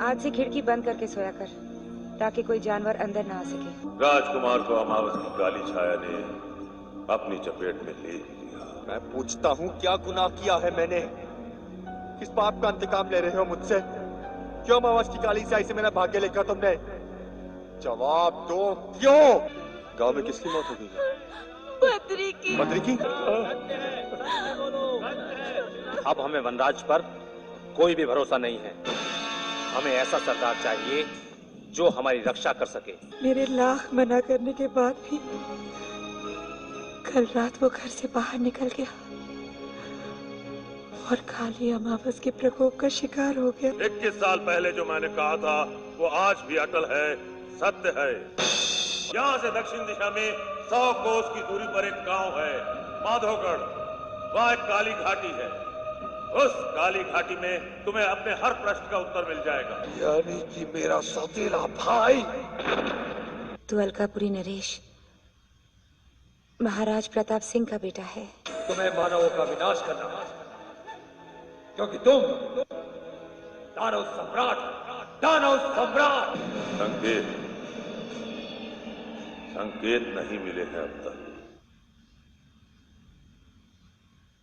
आज से खिड़की बंद करके सोया कर, ताकि कोई जानवर अंदर ना आ सके। राजकुमार को अमावस की काली छाया ने अपनी चपेट में ले लिया। मैं पूछता हूँ, क्या गुनाह किया है मैंने? किस पाप का इंतकाम ले रहे हो मुझसे? क्यों अमावस की काली छाया से मेरा भाग्य लिखा तुमने? जवाब दो, क्यों? गांव में किसकी मौत हो गई? बद्री की। बद्री की? अब हमें वनराज पर कोई भी भरोसा नहीं है। हमें ऐसा सरदार चाहिए जो हमारी रक्षा कर सके। मेरे लाख मना करने के बाद भी कल रात वो घर से बाहर निकल गया और काली अमावस के प्रकोप का शिकार हो गया। 21 साल पहले जो मैंने कहा था वो आज भी अटल है, सत्य है। यहाँ से दक्षिण दिशा में 100 कोस की दूरी पर एक गांव है, माधोगढ़। वहाँ एक काली घाटी है। उस काली घाटी में तुम्हें अपने हर प्रश्न का उत्तर मिल जाएगा। यानी कि मेरा सौतेला भाई। तू अलकापुरी नरेश महाराज प्रताप सिंह का बेटा है। तुम्हें मानवों का विनाश करना, क्योंकि तुम दानव सम्राट। संकेत नहीं मिले हैं अब तक।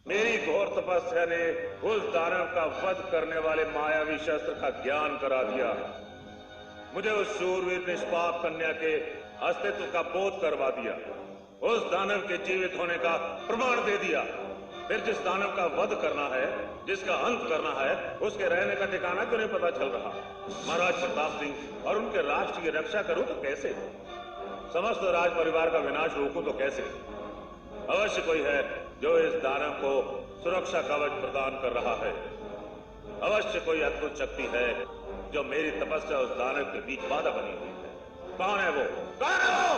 मेरी घोर तपस्या ने उस दानव का वध करने वाले मायावी शस्त्र का ज्ञान करा दिया। मुझे उस शूरवीर निष्पाप कन्या के अस्तित्व का बोध करवा दिया। उस दानव के जीवित होने का प्रमाण दे दिया। फिर जिस दानव का वध करना है, जिसका अंत करना है, उसके रहने का ठिकाना क्यों नहीं पता चल रहा? महाराज प्रताप सिंह और उनके राष्ट्र की रक्षा करूं तो कैसे? समस्त राज परिवार का विनाश रोकूं तो कैसे? अवश्य कोई है जो इस दानव को सुरक्षा कवच प्रदान कर रहा है। अवश्य कोई अद्भुत शक्ति है जो मेरी तपस्या उस दानव के बीच बाधा बनी हुई है। कौन है वो? कौन है वो?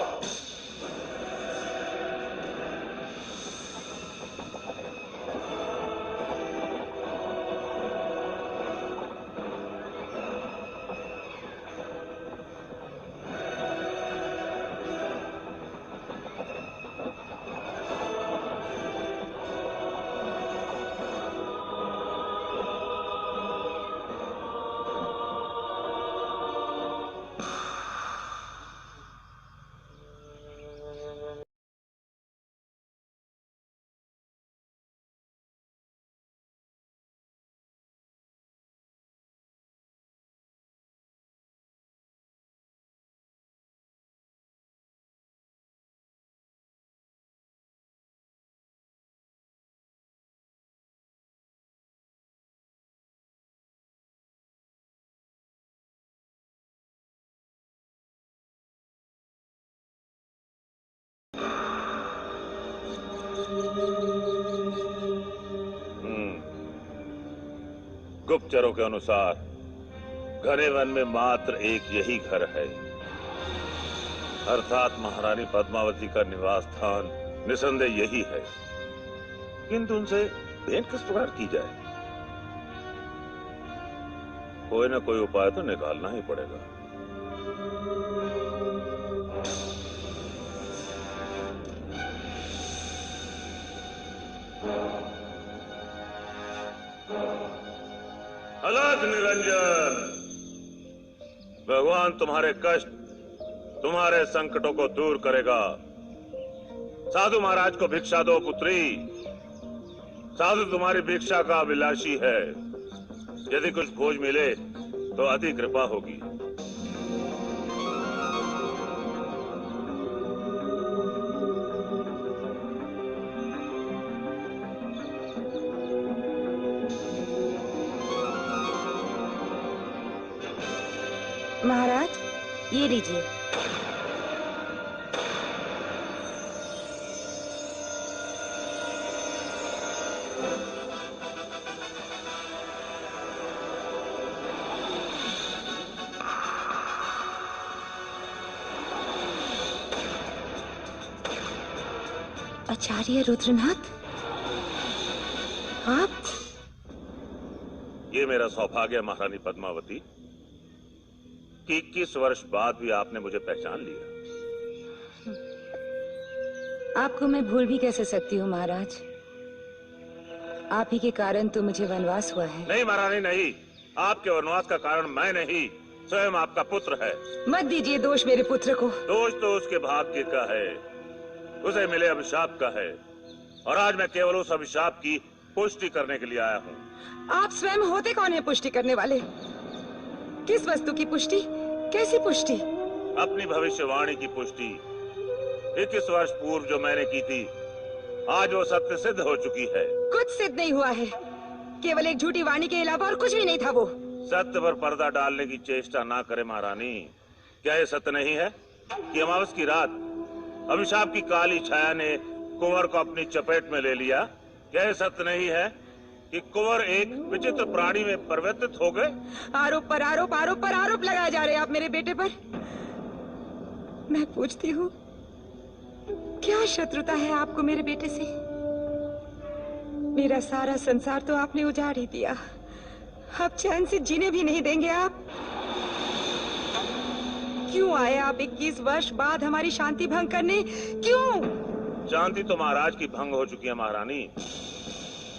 गुप्तचरों के अनुसार घने वन में मात्र एक यही घर है, अर्थात महारानी पद्मावती का निवास स्थान निसंदेह यही है। किंतु उनसे भेंट किस प्रकार की जाए? कोई ना कोई उपाय तो निकालना ही पड़ेगा। अलग निरंजन, भगवान तुम्हारे कष्ट, तुम्हारे संकटों को दूर करेगा। साधु महाराज को भिक्षा दो पुत्री। साधु तुम्हारी भिक्षा का अभिलाषी है। यदि कुछ भोज मिले तो अति कृपा होगी। महाराज, ये लीजिए। आचार्य रुद्रनाथ, आप? ये मेरा सौभाग्य महारानी पद्मावती कि 21 वर्ष बाद भी आपने मुझे पहचान लिया। आपको मैं भूल भी कैसे सकती हूँ महाराज? आप ही के कारण तो मुझे वनवास हुआ है। नहीं महारानी नहीं, आपके वनवास का कारण मैं नहीं, स्वयं आपका पुत्र है। मत दीजिए दोष मेरे पुत्र को। दोष तो उसके भाग्य का है, उसे मिले अभिशाप का है, और आज मैं केवल उस अभिशाप की पुष्टि करने के लिए आया हूँ। आप स्वयं होते कौन है पुष्टि करने वाले? किस वस्तु की पुष्टि? कैसी पुष्टि? अपनी भविष्यवाणी की पुष्टि। 21 वर्ष पूर्व जो मैंने की थी, आज वो सत्य सिद्ध हो चुकी है। कुछ सिद्ध नहीं हुआ है, केवल एक झूठी वाणी के अलावा और कुछ भी नहीं था। वो सत्य पर पर्दा डालने की चेष्टा ना करे महारानी। क्या ये सत्य नहीं है कि अमावस की रात अभिशाप की काली छाया ने कुंवर को अपनी चपेट में ले लिया? क्या ये सत्य नहीं है कि कुंवर एक विचित्र प्राणी में परिवर्तित हो गए? आरोप पर आरोप, आरोप पर आरोप लगाए जा रहे हैं आप मेरे बेटे पर। मैं पूछती हूँ, क्या शत्रुता है आपको मेरे बेटे से? मेरा सारा संसार तो आपने उजाड़ ही दिया, अब चैन से जीने भी नहीं देंगे आप। क्यों आए आप 21 वर्ष बाद हमारी शांति भंग करने? क्यों? शांति तो महाराज की भंग हो चुकी है महारानी।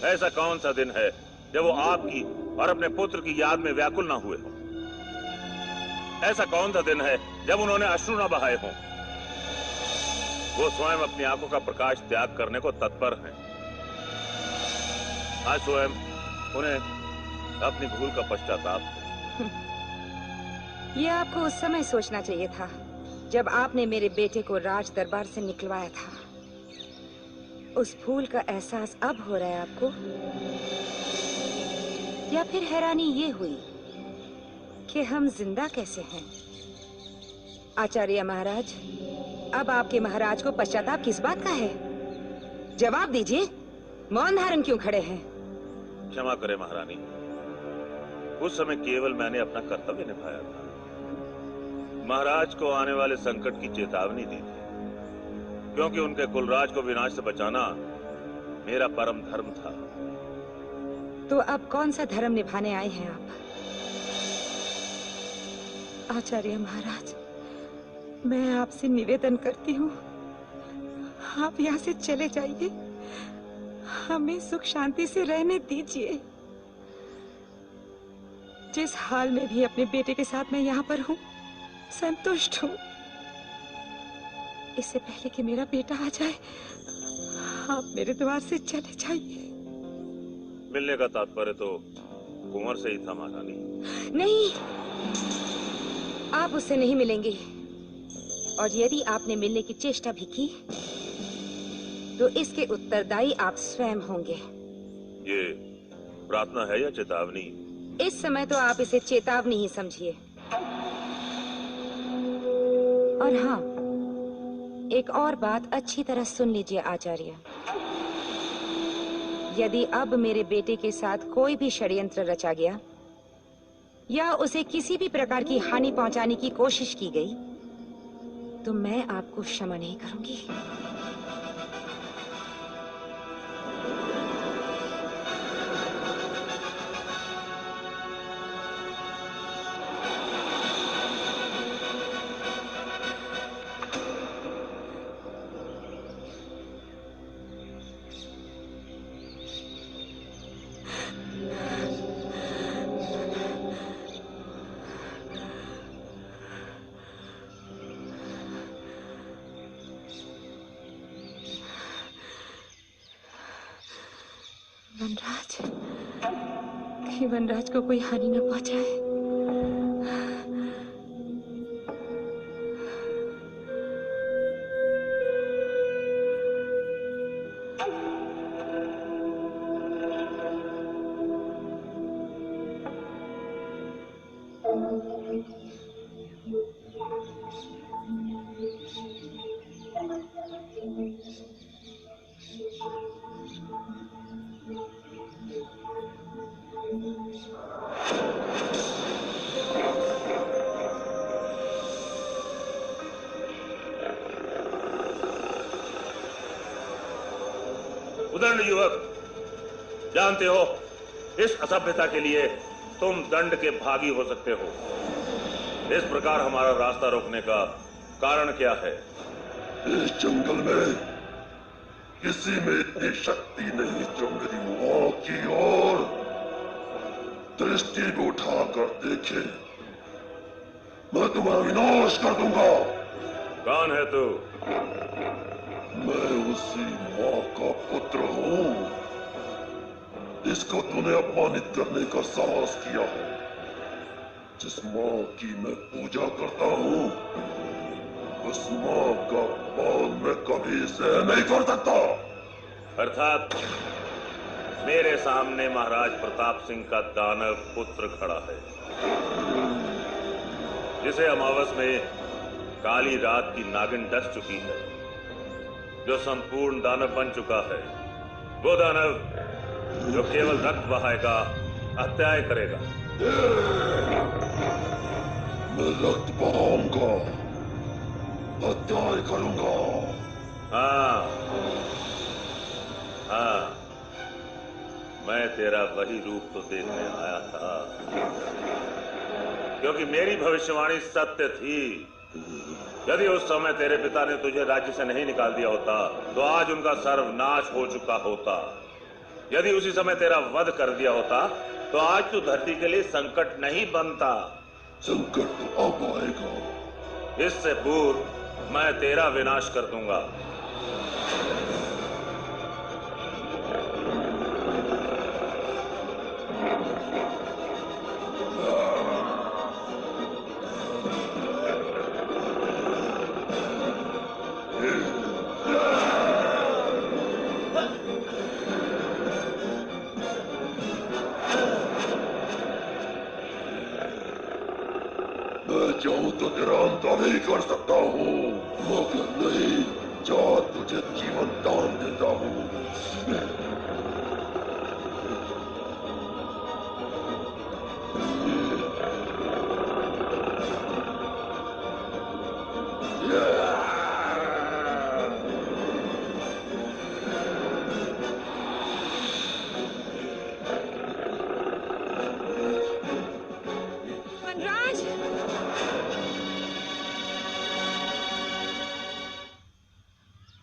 ऐसा कौन सा दिन है जब वो आपकी और अपने पुत्र की याद में व्याकुल ना हुए हों? ऐसा कौन सा दिन है जब उन्होंने अश्रु न बहाए हों? वो स्वयं अपनी आंखों का प्रकाश त्याग करने को तत्पर हैं। आज स्वयं उन्हें अपनी भूल का पश्चाताप है। ये आपको उस समय सोचना चाहिए था जब आपने मेरे बेटे को राज दरबार से निकलवाया था। उस भूल का एहसास अब हो रहा है आपको? या फिर हैरानी ये हुई कि हम जिंदा कैसे हैं? आचार्य महाराज, अब आपके महाराज को पश्चाताप किस बात का है? जवाब दीजिए, मौन धारण क्यों खड़े हैं? क्षमा करें महारानी, उस समय केवल मैंने अपना कर्तव्य निभाया था। महाराज को आने वाले संकट की चेतावनी दी थी, क्योंकि उनके कुलराज को विनाश से बचाना मेरा परम धर्म था। तो अब कौन सा धर्म निभाने आए हैं आप? आचार्य महाराज, मैं आपसे निवेदन करती हूँ, आप यहाँ से चले जाइए, हमें सुख शांति से रहने दीजिए। जिस हाल में भी अपने बेटे के साथ मैं यहाँ पर हूँ, संतुष्ट हूँ। इससे पहले कि मेरा बेटा आ जाए, आप मेरे द्वार से चले जाइए। मिलने का तात्पर्य तो कुंवर से ही था महारानी। नहीं, आप उससे नहीं मिलेंगे, और यदि आपने मिलने की चेष्टा भी की तो इसके उत्तरदायी आप स्वयं होंगे। ये प्रार्थना है या चेतावनी? इस समय तो आप इसे चेतावनी ही समझिए। और हाँ, एक और बात अच्छी तरह सुन लीजिए आचार्य। यदि अब मेरे बेटे के साथ कोई भी षड्यंत्र रचा गया या उसे किसी भी प्रकार की हानि पहुंचाने की कोशिश की गई, तो मैं आपको क्षमा नहीं करूंगी। वनराज, कहीं वनराज को कोई हानि न पहुंचाए। उदंड युवक, जानते हो इस असभ्यता के लिए तुम दंड के भागी हो सकते हो। इस प्रकार हमारा रास्ता रोकने का कारण क्या है? इस जंगल में किसी में इतनी शक्ति नहीं जो मेरी मां की ओर दृष्टि भी उठाकर देखे, मैं तुम्हें विनाश कर दूंगा। कौन है तू? मैं उसी माँ का पुत्र हूँ जिसको तूने अपमानित करने का साहस किया है। जिस माँ की मैं पूजा करता हूँ, उस माँ का अपमान मैं कभी सहन नहीं कर सकता। अर्थात मेरे सामने महाराज प्रताप सिंह का दानव पुत्र खड़ा है, जिसे अमावस में काली रात की नागिन डस चुकी है, जो संपूर्ण दानव बन चुका है। वो दानव जो केवल रक्त बहाएगा, हत्याएं करेगा। मैं रक्त बहाऊंगा, हत्याएं करूंगा। हाँ हाँ, मैं तेरा वही रूप तो देखने आया था, क्योंकि मेरी भविष्यवाणी सत्य थी। यदि उस समय तेरे पिता ने तुझे राज्य से नहीं निकाल दिया होता, तो आज उनका सर्वनाश हो चुका होता। यदि उसी समय तेरा वध कर दिया होता, तो आज तू धरती के लिए संकट नहीं बनता। संकट तो अब आएगा। इससे पूर्व मैं तेरा विनाश कर दूंगा। चाहूं तो तेरा अंत भी कर सकता हूँ, मगर नहीं, चाह तुझे जीवन दान देता हूँ।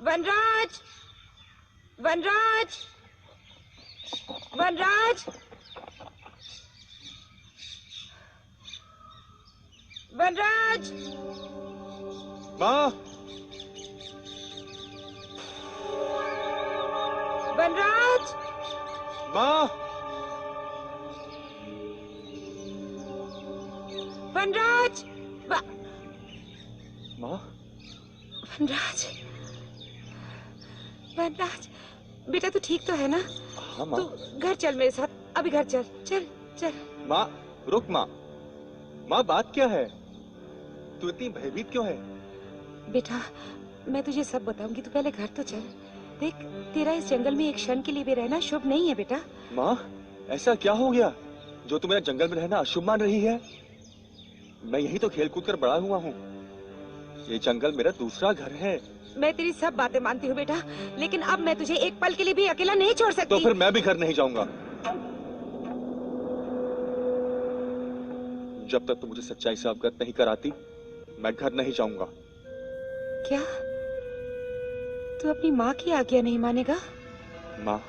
वनराज, वनराज, वनराज, वनराज। माँ, वनराज, माँ, वनराज, माँ, वनराज, वनराज, बेटा तू ठीक तो है ना? हाँ माँ। तू घर चल मेरे साथ, अभी घर चल, चल चल। माँ रुक माँ, माँ बात क्या है? तू इतनी भयभीत क्यों है? बेटा मैं तुझे सब बताऊंगी, तू पहले घर तो चल। देख तेरा इस जंगल में एक क्षण के लिए भी रहना शुभ नहीं है बेटा। माँ ऐसा क्या हो गया जो तू मेरा जंगल में रहना अशुभ मान रही है? मैं यही तो खेल कूद कर बड़ा हुआ हूँ। ये जंगल मेरा दूसरा घर है। मैं तेरी सब बातें मानती हूँ बेटा, लेकिन अब मैं तुझे एक पल के लिए भी अकेला नहीं छोड़ सकती। तो फिर मैं भी घर नहीं जाऊंगा। जब तक तू मुझे सच्चाई से अवगत नहीं कराती, मैं घर नहीं जाऊंगा। क्या तू अपनी माँ की आज्ञा नहीं मानेगा? माँ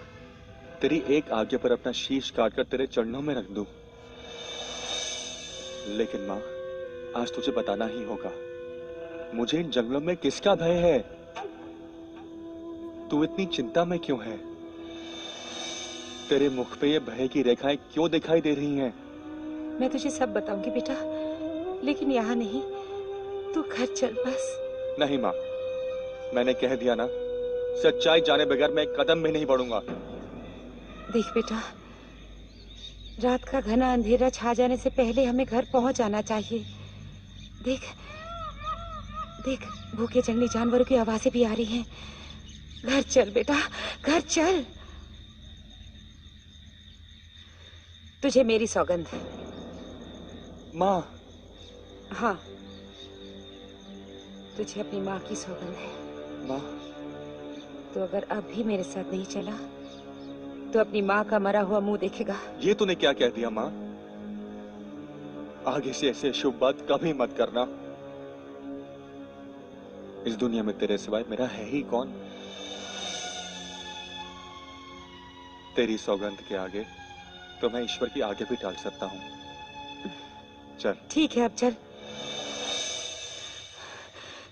तेरी एक आज्ञा पर अपना शीश काटकर तेरे चरणों में रख दूं। लेकिन माँ आज तुझे बताना ही होगा, मुझे इन जंगलों में किसका भय है? तू इतनी चिंता में क्यों है? तेरे मुख पे ये भय की रेखाएं क्यों दिखाई दे रही हैं? मैं तुझे सब बताऊंगी बेटा, लेकिन यहाँ नहीं, तू घर चल बस। नहीं माँ, मैंने कह दिया ना, सच्चाई जाने बगैर मैं एक कदम भी नहीं बढ़ूंगा। देख बेटा, रात का घना अंधेरा छा जाने से पहले हमें घर पहुंच जाना चाहिए। देख देख भूखे जंगली जानवरों की आवाजें भी आ रही हैं। घर चल बेटा, घर चल। तुझे मेरी सौगंध है। माँ। हाँ, तुझे अपनी माँ की सौगंध है। माँ। तो अगर अब भी मेरे साथ नहीं चला, तो अपनी माँ का मरा हुआ मुंह देखेगा। ये तूने क्या कह दिया माँ? आगे से ऐसे शुभ बात कभी मत करना। इस दुनिया में तेरे सिवाय मेरा है ही कौन? तेरी सौगंध के आगे तो मैं ईश्वर की आगे भी टाल सकता हूँ। चल। ठीक है, अब चल।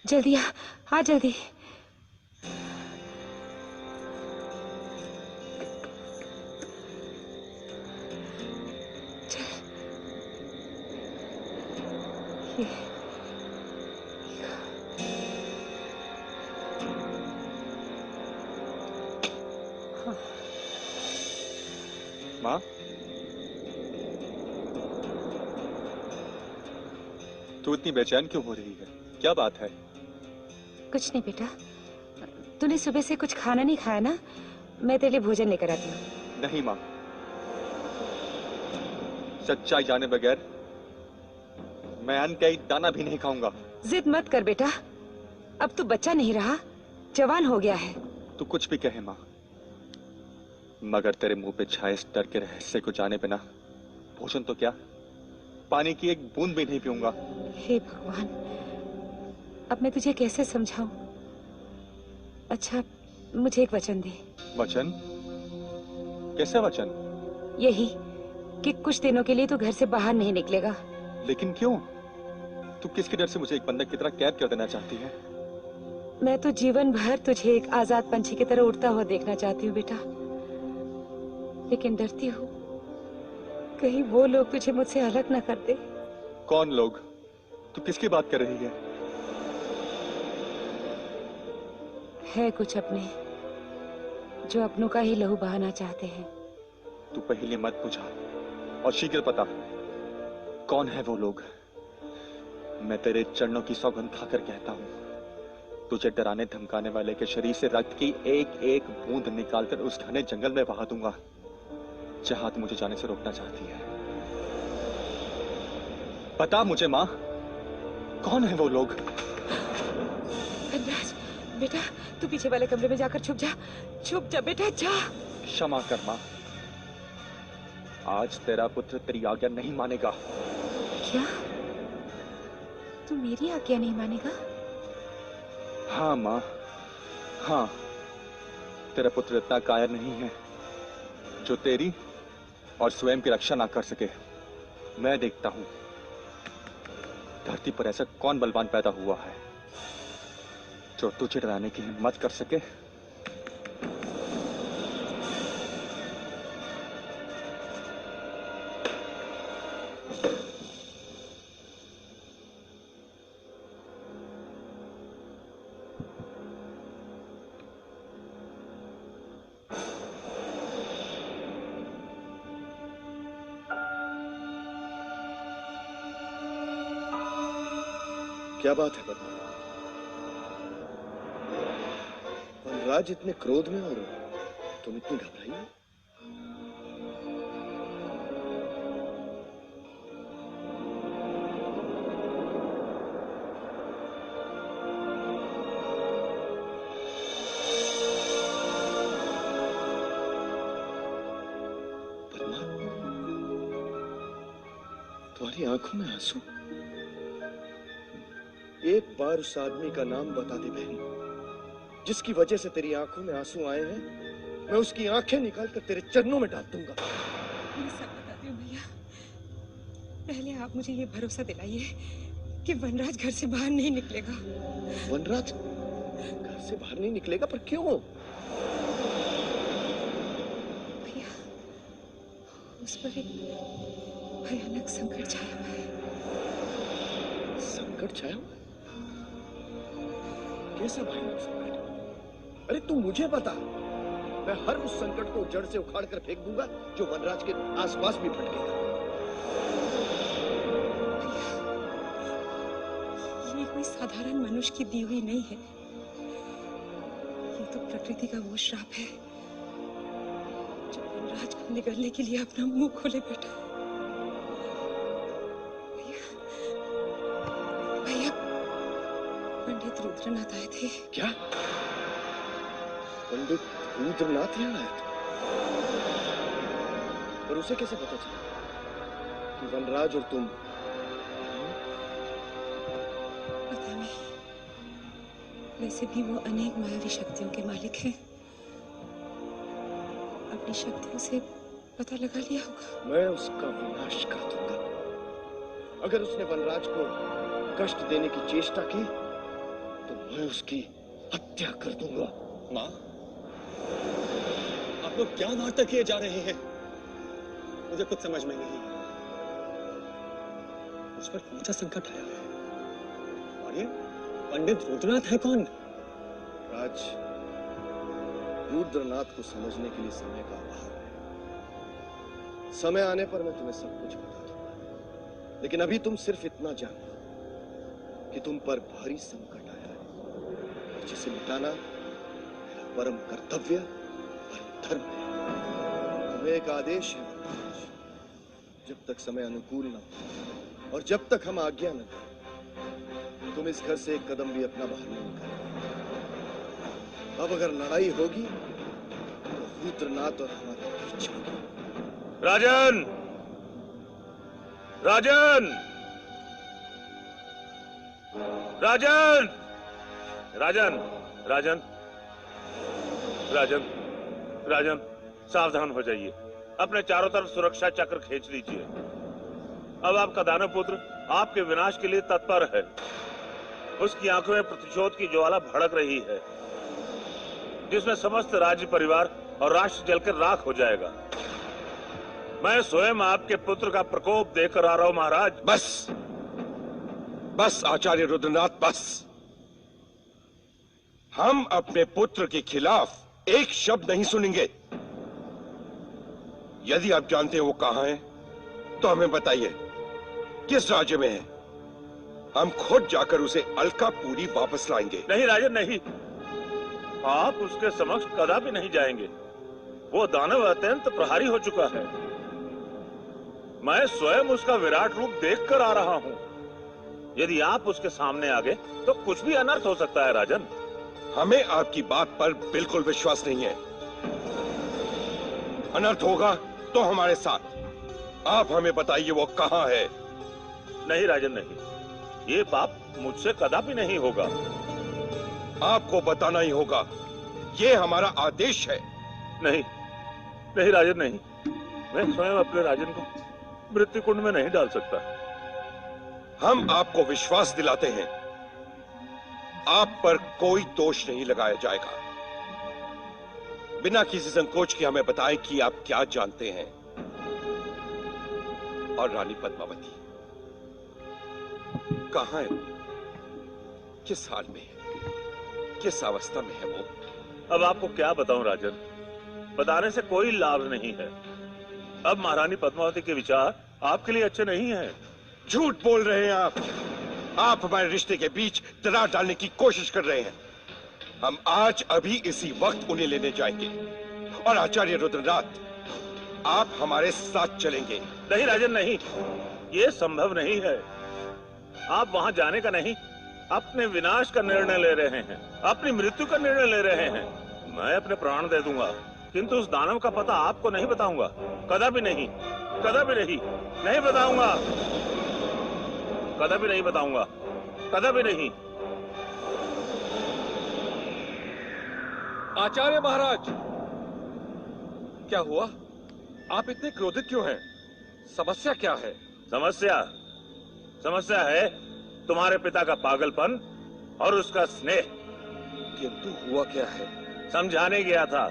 जल्दी आ जल्दी। चल। माँ, तू इतनी बेचैन क्यों हो रही है? क्या बात है? कुछ नहीं बेटा, तूने सुबह से कुछ खाना नहीं खाया ना? मैं तेरे लिए भोजन लेकर आती हूँ। नहीं माँ, सच्चाई जाने बगैर मैं अन्न का एक दाना भी नहीं खाऊंगा। जिद मत कर बेटा, अब तू बच्चा नहीं रहा, जवान हो गया है। तू कुछ भी कहे माँ, मगर तेरे मुंह पे छाए इस डर के रहस्य को जाने बिना भोजन तो क्या, पानी की एक बूंद भी नहीं पीऊंगा। हे भगवान, अब मैं तुझे कैसे समझाऊं? अच्छा, मुझे एक वचन दे। वचन? कैसे वचन? यही कि कुछ दिनों के लिए तू घर से बाहर नहीं निकलेगा। लेकिन क्यों? तू किसके डर से मुझे एक बंधक की तरह कैद कर देना चाहती है? मैं तो जीवन भर तुझे एक आजाद पंछी की तरह उड़ता हुआ देखना चाहती हूँ बेटा, लेकिन डरती हूँ कहीं वो लोग तुझे मुझसे अलग न कर दे। कौन लोग? तू किसकी बात कर रही है? है कुछ अपने जो अपनों का ही लहू बहाना चाहते हैं। तू पहले मत बुझा और शीघ्र पता कौन है वो लोग। मैं तेरे चरणों की सौगंध खाकर कहता हूँ, तुझे डराने धमकाने वाले के शरीर से रक्त की एक एक बूंद निकालकर उस घने जंगल में बहा दूंगा जहां तू मुझे जाने से रोकना चाहती है। बता मुझे माँ, कौन है वो लोग? वनराज, बेटा तू पीछे वाले कमरे में जाकर छुप जा बेटा, जा। क्षमा कर माँ, आज तेरा पुत्र तेरी आज्ञा नहीं मानेगा। क्या तू मेरी आज्ञा नहीं मानेगा? हाँ माँ, हाँ, तेरा पुत्र इतना कायर नहीं है जो तेरी और स्वयं की रक्षा ना कर सके। मैं देखता हूं धरती पर ऐसा कौन बलवान पैदा हुआ है जो तुझे डराने की हिम्मत कर सके। क्या बात है पद्मा? वनराज इतने क्रोध में और तुम इतनी घबराई हो? पद्मा, तुम्हारी आंखों में आंसू? एक बार उस आदमी का नाम बता दे बहन, जिसकी वजह से तेरी आंखों में आंसू आए हैं। मैं उसकी आंखें निकालकर तेरे चरणों में डाल दूंगा। मैं सब बताती हूँ भैया, पहले आप मुझे ये भरोसा दिलाइए कि वनराज घर से बाहर नहीं निकलेगा। वनराज घर से बाहर नहीं निकलेगा? पर क्यों? भैया, उस पर एक भयानक संकट छाया हुआ है। संकट छाया हुआ? कैसा भयानक संकट? अरे तू मुझे बता, मैं हर उस संकट को जड़ से उखाड़ कर फेंक दूंगा जो वनराज के आसपास भी भटकेगा। ये कोई साधारण मनुष्य की दी हुई नहीं है, ये तो प्रकृति का वो श्राप है जो वनराज को निगलने के लिए अपना मुंह खोले बेटा। भैया, पंडित रुद्रनाथ आए थे। क्या? पंडित रुद्रनाथ यहाँ आया था? पर उसे कैसे पता चला कि वनराज और तुम? पता नहीं, वैसे भी वो अनेक मायावी शक्तियों के मालिक हैं। अपनी शक्तियों से पता लगा लिया होगा। मैं उसका विनाश कर दूंगा। अगर उसने वनराज को कष्ट देने की चेष्टा की तो मैं उसकी हत्या कर दूंगा। माँ, आप लोग क्या नाटक किए जा रहे हैं? मुझे कुछ समझ में नहीं। मुझ पर कौन सा संकट आया है? और ये पंडित रुद्रनाथ है कौन? राज, रुद्रनाथ को समझने के लिए समय का अभाव है। समय आने पर मैं तुम्हें सब कुछ बता दूंगा, लेकिन अभी तुम सिर्फ इतना जानो कि तुम पर भारी संकट आया है, जिसे मिटाना मेरा परम कर्तव्य और धर्म है। तुम्हें एक आदेश है, जब तक समय अनुकूल न हो और जब तक हम आज्ञा न दें, तुम इस घर से एक कदम भी अपना बाहर नहीं निकालना। अब अगर लड़ाई होगी तो रुद्रनाथ और हमारे बीच होगी। राजन! राजन! राजन! राजन! राजन! राजन! राजन! सावधान हो जाइए। अपने चारों तरफ सुरक्षा चक्र खींच लीजिए। अब आपका दानव पुत्र आपके विनाश के लिए तत्पर है। उसकी आंखों में प्रतिशोध की ज्वाला भड़क रही है, जिसमें समस्त राज्य परिवार और राष्ट्र जलकर राख हो जाएगा। मैं स्वयं आपके पुत्र का प्रकोप देखकर आ रहा हूं महाराज। बस बस आचार्य रुद्रनाथ, बस। हम अपने पुत्र के खिलाफ एक शब्द नहीं सुनेंगे। यदि आप जानते हैं वो कहां है तो हमें बताइए, किस राज्य में है। हम खुद जाकर उसे अलकापुरी वापस लाएंगे। नहीं राजन, नहीं। आप उसके समक्ष कदापि नहीं जाएंगे। वो दानव अत्यंत प्रहारी हो चुका है। मैं स्वयं उसका विराट रूप देखकर आ रहा हूं। यदि आप उसके सामने आ गए तो कुछ भी अनर्थ हो सकता है राजन। हमें आपकी बात पर बिल्कुल विश्वास नहीं है। अनर्थ होगा तो हमारे साथ। आप हमें बताइए वो कहां है। नहीं राजन, नहीं। ये पाप मुझसे कदापि नहीं होगा। आपको बताना ही होगा, ये हमारा आदेश है। नहीं, नहीं राजन, नहीं। मैं स्वयं अपने राजन को मृत्यु कुंड में नहीं डाल सकता। हम आपको विश्वास दिलाते हैं, आप पर कोई दोष नहीं लगाया जाएगा। बिना किसी संकोच के हमें बताएं कि आप क्या जानते हैं। और रानी पद्मावती कहां है? किस हाल में है? किस अवस्था में है वो? अब आपको क्या बताऊं राजन, बताने से कोई लाभ नहीं है। अब महारानी पद्मावती के विचार आपके लिए अच्छे नहीं हैं। झूठ बोल रहे हैं आप हमारे रिश्ते के बीच दरार डालने की कोशिश कर रहे हैं। हम आज अभी इसी वक्त उन्हें लेने जाएंगे और आचार्य रुद्रनाथ, आप हमारे साथ चलेंगे। नहीं राजन, नहीं। ये संभव नहीं है। आप वहां जाने का नहीं, अपने विनाश का निर्णय ले रहे हैं, अपनी मृत्यु का निर्णय ले रहे हैं। मैं अपने प्राण दे दूंगा, किंतु उस दानव का पता आपको नहीं बताऊंगा। कदापि नहीं, कदापि नहीं, नहीं बताऊंगा। कदापि नहीं बताऊंगा, कदापि नहीं। आचार्य महाराज, क्या हुआ? आप इतने क्रोधित क्यों हैं? समस्या क्या है? समस्या है तुम्हारे पिता का पागलपन और उसका स्नेह। किंतु हुआ क्या है? समझाने गया था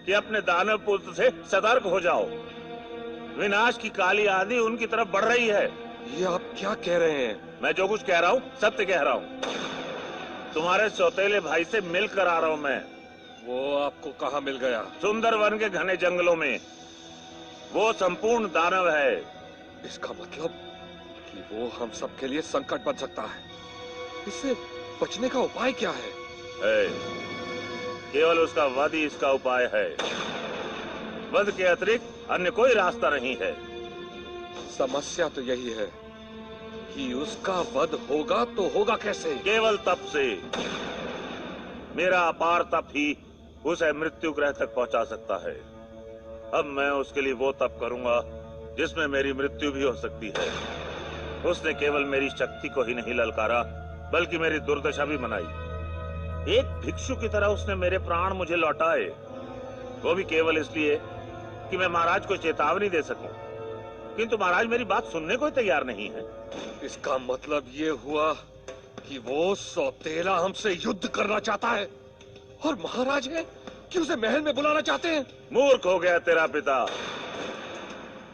कि अपने दानव पुत्र से सतर्क हो जाओ। विनाश की काली आंधी उनकी तरफ बढ़ रही है। ये आप क्या कह रहे हैं? मैं जो कुछ कह रहा हूँ सत्य कह रहा हूँ। तुम्हारे सौतेले भाई से मिलकर आ रहा हूँ मैं। वो आपको कहाँ मिल गया? सुंदरवन के घने जंगलों में। वो संपूर्ण दानव है। इसका मतलब कि वो हम सबके लिए संकट बन सकता है। इससे बचने का उपाय क्या है? केवल उसका वध ही इसका उपाय है। वध के अतिरिक्त अन्य कोई रास्ता नहीं है। समस्या तो यही है कि उसका वध होगा तो होगा कैसे? केवल तप से। मेरा अपार तप ही उसे मृत्यु ग्रह तक पहुंचा सकता है। अब मैं उसके लिए वो तप करूंगा जिसमें मेरी मृत्यु भी हो सकती है। उसने केवल मेरी शक्ति को ही नहीं ललकारा, बल्कि मेरी दुर्दशा भी मनाई। एक भिक्षु की तरह उसने मेरे प्राण मुझे लौटाए, वो भी केवल इसलिए कि मैं महाराज को चेतावनी दे सकूं, किंतु महाराज मेरी बात सुनने को तैयार नहीं है। इसका मतलब ये हुआ कि वो सौतेला हमसे युद्ध करना चाहता है और महाराज है कि उसे महल में बुलाना चाहते हैं। मूर्ख हो गया तेरा पिता।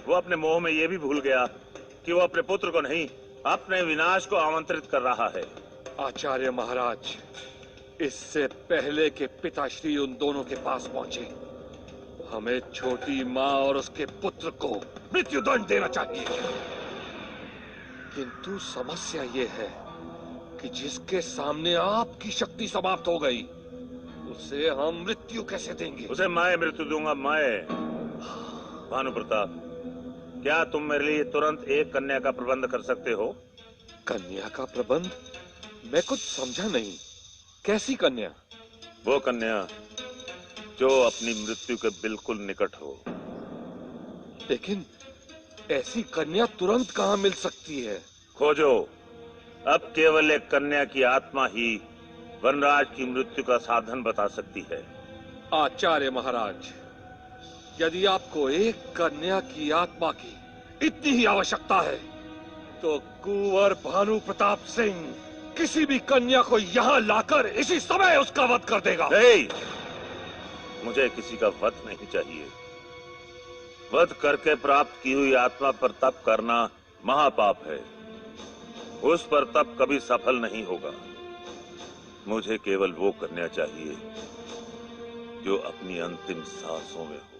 वो अपने मोह में ये भी भूल गया कि वो अपने पुत्र को नहीं, अपने विनाश को आमंत्रित कर रहा है। आचार्य महाराज, इससे पहले कि पिताश्री उन दोनों के पास पहुंचे, हमें छोटी माँ और उसके पुत्र को मृत्युदंड देना चाहिए। किंतु समस्या ये है कि जिसके सामने आपकी शक्ति समाप्त हो गई, उसे हम मृत्यु कैसे देंगे? उसे मैं मृत्यु दूंगा, मैं। भानु प्रताप, क्या तुम मेरे लिए तुरंत एक कन्या का प्रबंध कर सकते हो? कन्या का प्रबंध? मैं कुछ समझा नहीं। कैसी कन्या? वो कन्या जो अपनी मृत्यु के बिल्कुल निकट हो। लेकिन ऐसी कन्या तुरंत कहाँ मिल सकती है? खोजो। अब केवल एक कन्या की आत्मा ही वनराज की मृत्यु का साधन बता सकती है। आचार्य महाराज, यदि आपको एक कन्या की आत्मा की इतनी ही आवश्यकता है, तो कुंवर भानु प्रताप सिंह किसी भी कन्या को यहाँ लाकर इसी समय उसका वध कर देगा। नहीं, मुझे किसी का वध नहीं चाहिए। वध करके प्राप्त की हुई आत्मा पर तप करना महापाप है। उस पर तप कभी सफल नहीं होगा। मुझे केवल वो कन्या चाहिए जो अपनी अंतिम सांसों में हो।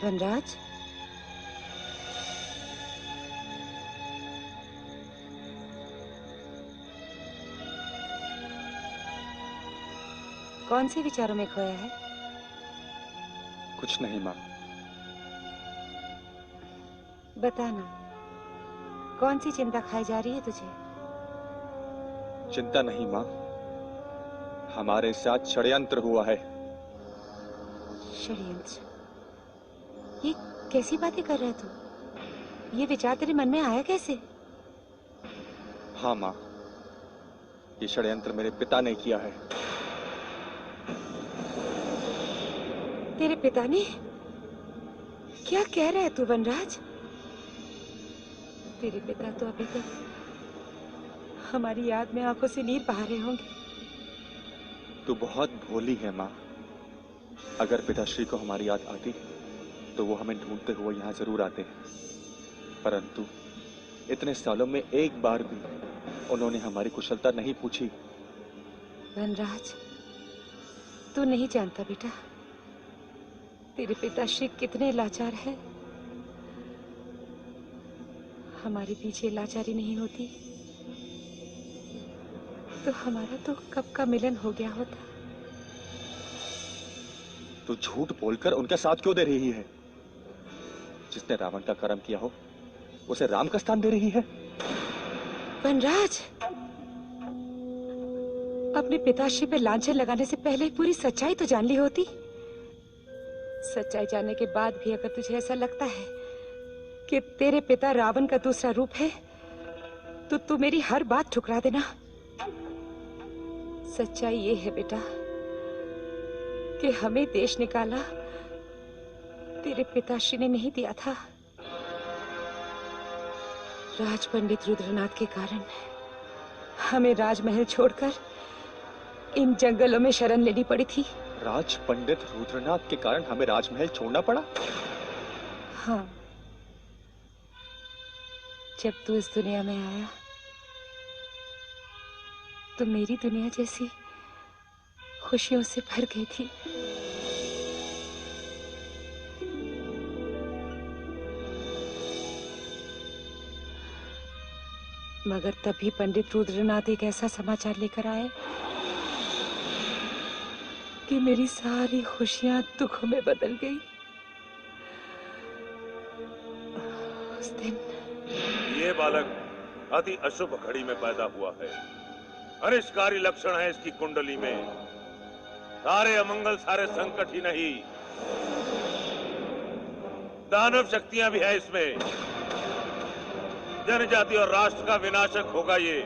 वनराज, कौन से विचारों में खोया है? कुछ नहीं माँ। बताना, कौन सी चिंता खाई जा रही है तुझे? चिंता नहीं माँ, हमारे साथ षड्यंत्र हुआ है। षड्यंत्र? ये कैसी बातें कर रहे तू? ये विचार तेरे मन में आया कैसे? हाँ माँ, ये षड्यंत्र मेरे पिता ने किया है। तेरे पिता ने? क्या कह रहा है तू वनराज? तेरे पिता तो अभी तक हमारी याद में आंखों से नीर बहा रहे होंगे। तू बहुत भोली है माँ। अगर पिताश्री को हमारी याद आती तो वो हमें ढूंढते हुए यहाँ जरूर आते हैं, परंतु इतने सालों में एक बार भी उन्होंने हमारी कुशलता नहीं पूछी। वनराज, तू नहीं जानता बेटा, तेरे पिताश्री कितने लाचार हैं। हमारे पीछे लाचारी नहीं होती तो हमारा तो कब का मिलन हो गया होता। तू झूठ बोलकर उनका साथ क्यों दे रही है? जिसने रावण का कर्म किया हो उसे राम का स्थान दे रही है। वनराज, अपने पिताश्री पे लांछन लगाने से पहले पूरी सच्चाई तो जान ली होती। सच्चाई जानने के बाद भी अगर तुझे ऐसा लगता है कि तेरे पिता रावण का दूसरा रूप है, तो तू मेरी हर बात ठुकरा देना। सच्चाई ये है बेटा कि हमें देश निकाला तेरे पिताश्री ने नहीं दिया था। राज पंडित रुद्रनाथ के कारण हमें राजमहल छोड़कर इन जंगलों में शरण लेनी पड़ी थी। राज पंडित रुद्रनाथ के कारण हमें राजमहल छोड़ना पड़ा? हाँ, जब तू इस दुनिया में आया तो मेरी दुनिया जैसी खुशियों से भर गई थी। मगर तभी पंडित रुद्रनाथ एक ऐसा समाचार लेकर आए कि मेरी सारी खुशियां दुखों में बदल गई। उस दिन ये बालक अति अशुभ घड़ी में पैदा हुआ है। अनिष्टकारी लक्षण है इसकी कुंडली में। सारे अमंगल, सारे संकट ही नहीं, दानव शक्तियां भी है इसमें। जनजाति और राष्ट्र का विनाशक होगा ये।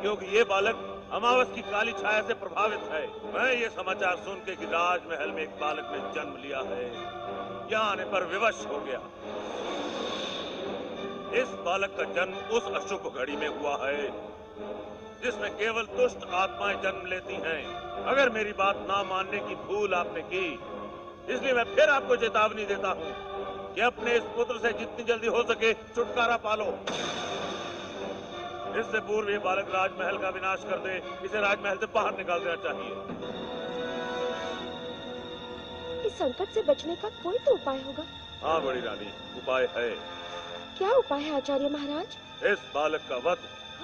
क्योंकि ये बालक अमावस की काली छाया से प्रभावित है। मैं ये समाचार सुन के कि राजमहल में एक बालक ने जन्म लिया है, यहाँ आने पर विवश हो गया। इस बालक का जन्म उस अशुभ घड़ी में हुआ है जिसमें केवल दुष्ट आत्माएं जन्म लेती हैं। अगर मेरी बात ना मानने की भूल आपने की, इसलिए मैं फिर आपको चेतावनी देता हूँ कि अपने इस पुत्र से जितनी जल्दी हो सके छुटकारा पालो। इससे पूर्व ये बालक राजमहल का विनाश कर दे। इसे राजमहल से बाहर निकाल देना चाहिए। इस संकट से बचने का कोई तो उपाय होगा। हाँ बड़ी रानी, उपाय है। क्या उपाय है आचार्य महाराज? इस बालक का वध,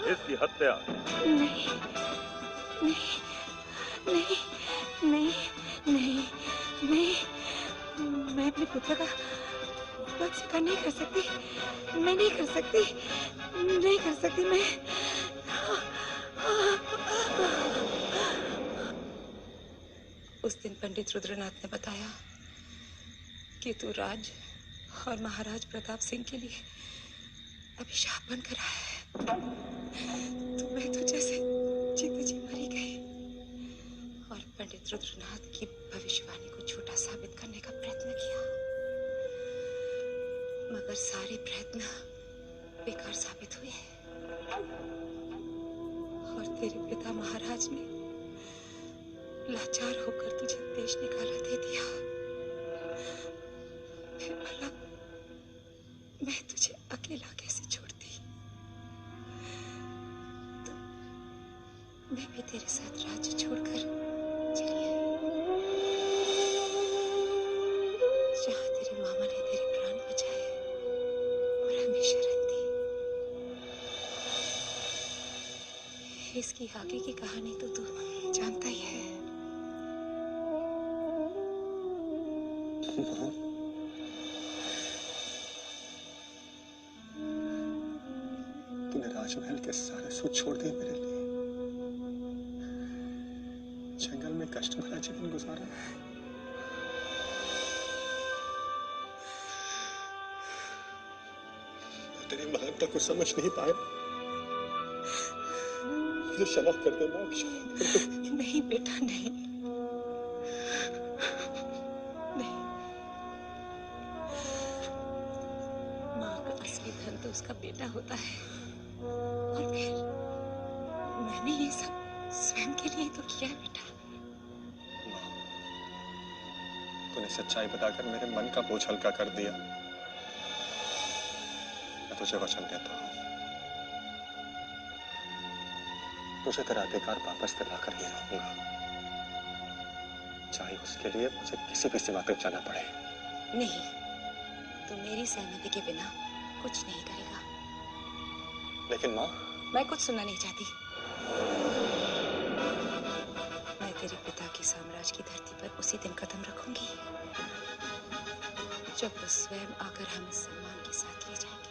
इसकी हत्या। नहीं नहीं नहीं नहीं नहीं नहीं, मैं अपने पुत्र का वध स्वीकार नहीं कर सकती। मैं नहीं कर सकती, नहीं कर सकती मैं। उस दिन पंडित रुद्रनाथ ने बताया कि तू राज और महाराज प्रताप सिंह के लिए अभिशाप बनकर आया है। तो मैं तो जैसे जीते जी मरी गई और पंडित रुद्रनाथ की भविष्यवाणी को झूठा साबित करने का प्रयत्न किया, मगर सारे प्रयत्न बेकार साबित हुए और तेरे पिता महाराज ने लाचार होकर तुझे देश निकाला दे दिया। फिर भला मैं तुझे अकेला कैसे छोड़ती? तो मैं भी तेरे साथ राज्य छोड़कर चली आई, जहां तेरे मामा ने तेरे प्राण बचाए और हमें शरण दी। इसकी आगे की कहानी तो तू जानता ही है। तूने राजमहल के सारे सुख छोड़ दिए मेरे लिए, जंगल में कष्ट भरा जीवन गुजारा। तेरी महानता को समझ नहीं पाया। मुझे क्षमा कर दे मां, क्षमा कर दे। नहीं बेटा, नहीं नहीं, माँ का असली धन तो उसका बेटा होता है। और फिर मैंने ये सब स्वयं के लिए तो किया है बेटा। तूने सच्चाई बताकर मेरे मन का बोझ हल्का कर दिया। मैं तुझे वचन देता हूं, तुझे तेरा अधिकार वापस दिलाकर ही रहूंगा, चाहे उसके लिए मुझे किसी भी सीमा तक जाना पड़े। नहीं, तू मेरी सहमति के बिना कुछ नहीं करेगा। लेकिन माँ, मैं कुछ सुनना नहीं चाहती। मैं तेरे पिता के साम्राज्य की धरती पर उसी दिन कदम रखूंगी जब वो स्वयं आकर हमें सम्मान के साथ ले जाएंगे।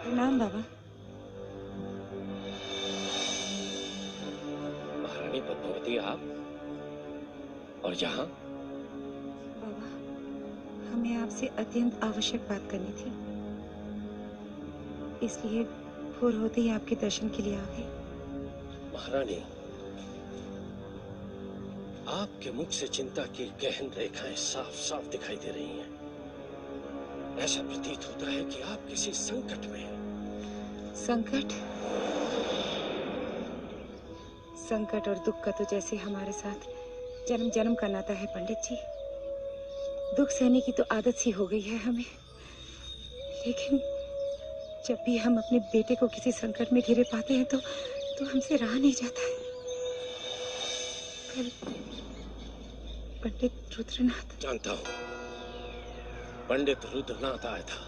प्रणाम बाबा। महारानी पद्मावती, आप और यहाँ? बाबा, हमें आपसे अत्यंत आवश्यक बात करनी थी, इसलिए भोर होते ही आपके दर्शन के लिए आ गए। महारानी, आपके मुख से चिंता की गहन रेखाएं साफ साफ दिखाई दे रही हैं। ऐसा प्रतीत होता है कि आप किसी संकट में हैं। संकट? संकट और दुख का तो जैसे हमारे साथ जन्म जन्म का नाता है पंडित जी। दुख सहने की तो आदत सी हो गई है हमें, लेकिन जब भी हम अपने बेटे को किसी संकट में घिरे पाते हैं तो हमसे रहा नहीं जाता है। कल पंडित रुद्रनाथ। जानता हूँ, पंडित रुद्रनाथ आया था।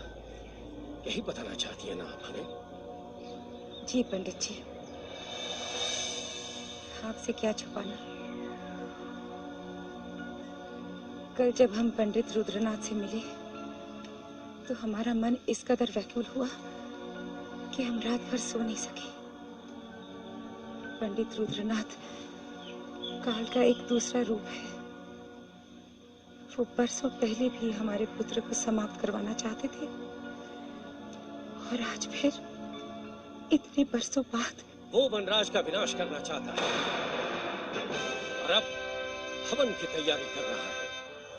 यही बताना चाहती है ना आप हमें? जी पंडित जी, आपसे क्या छुपाना। कल जब हम पंडित रुद्रनाथ से मिले तो हमारा मन इस कदर व्याकुल हुआ कि हम रात भर सो नहीं सके। पंडित रुद्रनाथ काल का एक दूसरा रूप है। वो बरसों पहले भी हमारे पुत्र को समाप्त करवाना चाहते थे, और आज फिर इतने बरसों बाद वो वनराज का विनाश करना चाहता है और अब हवन की तैयारी कर रहा है।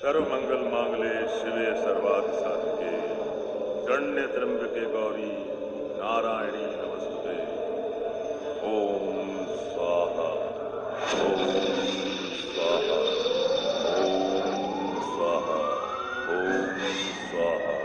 सर्वमंगल मांगले शिवे सर्वार्थ साधिके शरण्य त्र्यंबके गौरी नारायणी नमस्ते। ओम स्वाहा ओम स्वाहा ओम स्वाहा ओम स्वाहा।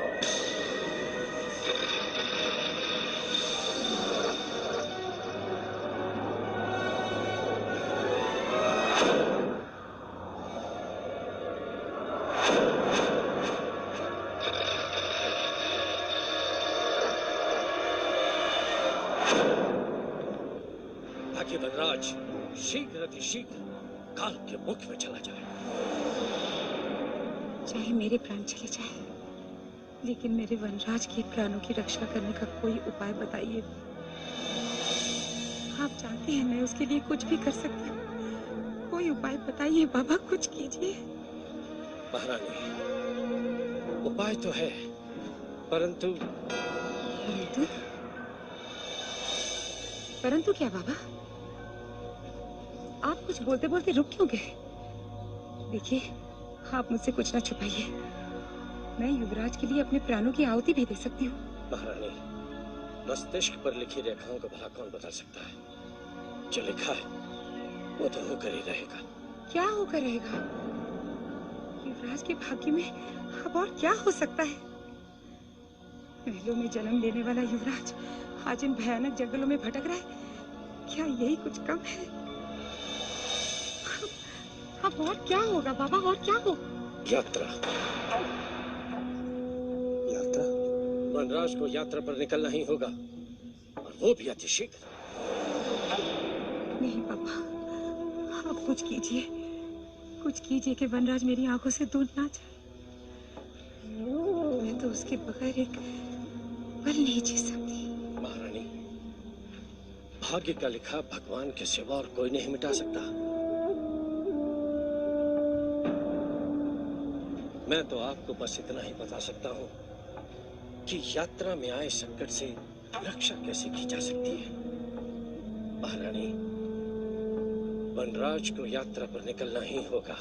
ताकि वनराज शीघ्र अतिशीघ्र काल के मुख में चला जाए। चाहे मेरे प्राण चले जाए, लेकिन मेरे वनराज के प्राणों की रक्षा करने का कोई उपाय बताइए। आप जानते हैं मैं उसके लिए कुछ भी कर सकती हूँ। कोई उपाय बताइए बाबा, कुछ कीजिए। महारानी, उपाय तो है, परंतु परंतु क्या बाबा? आप कुछ बोलते बोलते रुक क्यों गए? देखिए, आप मुझसे कुछ ना छुपाइए। मैं युवराज के लिए अपने प्राणों की आहुति भी दे सकती हूँ। महारानी, मस्तिष्क पर लिखी रेखाओं को भला कौन बदल सकता है? जो लिखा है वो तो होकर ही रहेगा। क्या होकर रहेगा? युवराज के भाग्य में अब और क्या हो सकता है? महलों में जन्म लेने वाला युवराज आज इन भयानक जंगलों में भटक रहा है। क्या यही कुछ कम है? अब और क्या होगा बाबा, और क्या हो? यात्रा। यात्रा? वनराज को यात्रा पर निकलना ही होगा, और वो भी अतिशीघ्र। नहीं बाबा, आप कुछ कीजिए, कुछ कीजिए कि वनराज मेरी आंखों से दूर ना जाए। मैं तो उसके बगैर एक पल नहीं जी सकती। महारानी, भाग्य का लिखा भगवान के सिवा और कोई नहीं मिटा सकता। मैं तो आपको बस इतना ही बता सकता हूँ कि यात्रा में आए संकट से रक्षा कैसे की जा सकती है। महारानी, वनराज को यात्रा पर निकलना ही होगा।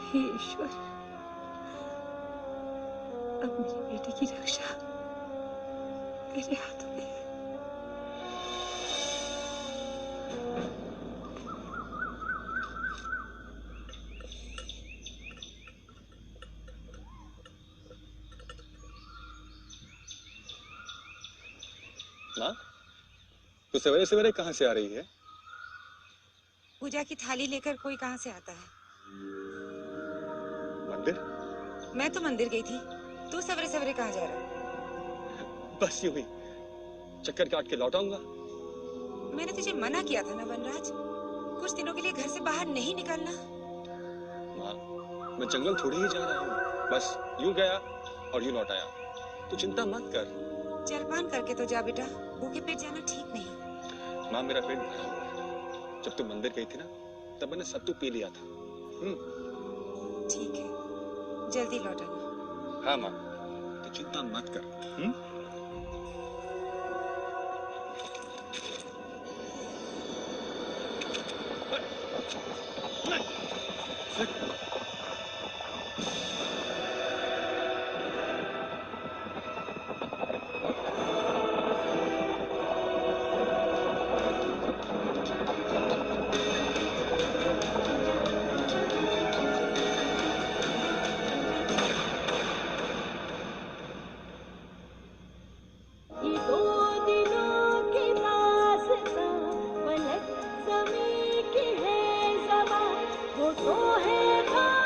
हे ईश्वर, अब मेरे बेटे की रक्षा तेरे हाथों में है। माँ, तो सवेरे सवेरे कहाँ से आ रही है? पूजा की थाली लेकर कोई कहाँ से आता है? मंदिर? मैं तो मंदिर गई थी। तू सवेरे सवेरे कहाँ जा रहा है? बस यूं ही चक्कर काट के लौट आऊंगा। मैंने तुझे मना किया था ना वनराज, कुछ दिनों के लिए घर से बाहर नहीं निकलना। माँ, मैं जंगल थोड़ी ही जा रहा हूँ, बस यूं गया और यूं लौट आया। तू चिंता मत कर। जलपान करके तो जा बेटा, भूखे पेट जाना ठीक नहीं। माँ, मेरा पेट भरा हुआ है। जब तू मंदिर गई थी ना, तब मैंने सत्तू पी लिया था। ठीक है, जल्दी लौट आना। हाँ माँ। चिंता मत कर। वो तो है